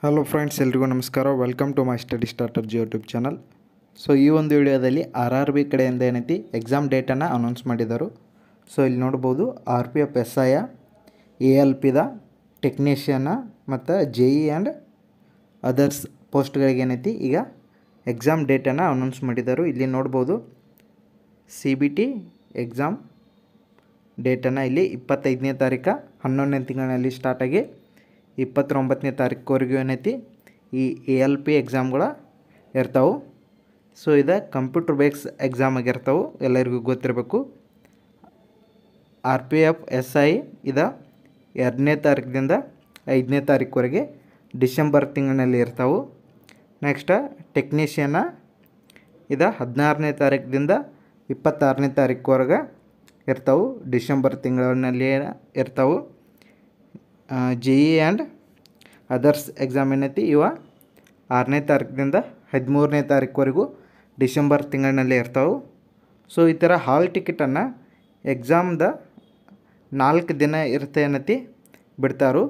Hello friends, ಎಲ್ರಿಗೂ ನಮಸ್ಕಾರ. Welcome to my study starter YouTube channel. So ಈ ಒಂದು ವಿಡಿಯೋದಲ್ಲಿ RRB ಕಡೆಯಿಂದ ಏನೈತಿ ಎಕ್ಸಾಮ್ ಡೇಟನ್ನು ಅನೌನ್ಸ್ ಮಾಡಿದರು. ಸೊ ಇಲ್ಲಿ ನೋಡ್ಬೋದು RPF SI ALPದ ಟೆಕ್ನಿಷಿಯನ್ನ ಮತ್ತು JE ಆ್ಯಂಡ್ ಅದರ್ಸ್ ಪೋಸ್ಟ್ಗಳಿಗೆ ಏನೈತಿ ಈಗ ಎಕ್ಸಾಮ್ ಡೇಟನ್ನು ಅನೌನ್ಸ್ ಮಾಡಿದರು. ಇಲ್ಲಿ ನೋಡ್ಬೋದು CBT ಎಕ್ಸಾಮ್ ಡೇಟನ್ನು ಇಲ್ಲಿ 25ನೇ ತಾರೀಕು 11ನೇ ತಿಂಗಳಿನಲ್ಲಿ ಸ್ಟಾರ್ಟಾಗಿ 29ನೇ ತಾರೀಕುವರೆಗೂ ಏನೈತಿ ಈ ALP ಎಕ್ಸಾಮ್ಗಳು ಇರ್ತಾವೆ. ಸೊ ಇದು ಕಂಪ್ಯೂಟರ್ ಬೇಸ್ ಎಕ್ಸಾಮ್ ಆಗಿರ್ತಾವೆ, ಎಲ್ಲರಿಗೂ ಗೊತ್ತಿರಬೇಕು. RPF SI ಇದು 2ನೇ ತಾರೀಕಿನಿಂದ 5ನೇ ತಾರೀಕುವರೆಗೆ ಡಿಸೆಂಬರ್ ತಿಂಗಳಿನಲ್ಲಿ ಇರ್ತಾವೆ. ನೆಕ್ಸ್ಟ್ ಟೆಕ್ನಿಷಿಯನ್ನ ಇದು 16ನೇ ತಾರೀಕಿನಿಂದ 26ನೇ ತಾರೀಕುವರೆಗೆ ಇರ್ತಾವೆ, ಡಿಸೆಂಬರ್ ತಿಂಗಳಿನಲ್ಲಿ ಇರ್ತಾವೆ. JE ಆ್ಯಂಡ್ ಅದರ್ಸ್ ಎಕ್ಸಾಮ್ ಏನೈತಿ ಇವ 6ನೇ ತಾರೀಕಿನಿಂದ 13ನೇ ತಾರೀಕುವರೆಗೂ ಡಿಸೆಂಬರ್ ತಿಂಗಳಿನಲ್ಲಿ ಇರ್ತಾವೆ. ಸೊ ಈ ಥರ ಹಾಲ್ ಟಿಕೆಟನ್ನು ಎಕ್ಸಾಮ್ದ 4 ದಿನ ಇರುತ್ತೆ ಏನೈತಿ ಬಿಡ್ತಾರು.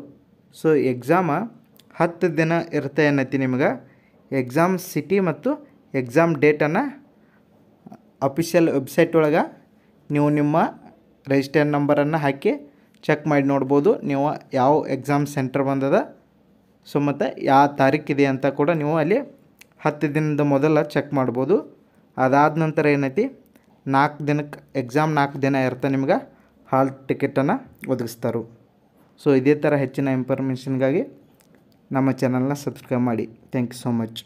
ಸೊ ಎಕ್ಸಾಮ 10 ದಿನ ಇರುತ್ತೆ ಏನೈತಿ. ನಿಮ್ಗೆ ಎಕ್ಸಾಮ್ ಸಿಟಿ ಮತ್ತು ಎಕ್ಸಾಮ್ ಡೇಟನ್ನು ಅಫಿಷಿಯಲ್ ವೆಬ್ಸೈಟ್ ಒಳಗೆ ನೀವು ನಿಮ್ಮ ರಿಜಿಸ್ಟರ್ ನಂಬರನ್ನು ಹಾಕಿ ಚೆಕ್ ಮಾಡಿ ನೋಡ್ಬೋದು ನೀವು ಯಾವ ಎಕ್ಸಾಮ್ ಸೆಂಟರ್ ಬಂದದ. ಸೊ ಮತ್ತು ಯಾವ ತಾರೀಕಿದೆ ಅಂತ ಕೂಡ ನೀವು ಅಲ್ಲಿ 10 ದಿನದ ಮೊದಲ ಚೆಕ್ ಮಾಡ್ಬೋದು. ಅದಾದ ನಂತರ ಏನೈತಿ 4 ದಿನಕ್ಕೆ ಎಕ್ಸಾಮ್ 4 ದಿನ ಇರುತ್ತೆ, ನಿಮ್ಗೆ ಹಾಲ್ ಟಿಕೆಟನ್ನು ಒದಗಿಸ್ತಾರೆ. ಸೊ ಇದೇ ಥರ ಹೆಚ್ಚಿನ ಇನ್ಫಾರ್ಮೇಷನ್ಗಾಗಿ ನಮ್ಮ ಚಾನಲ್ನ ಸಬ್ಸ್ಕ್ರೈಬ್ ಮಾಡಿ. Thank you so much.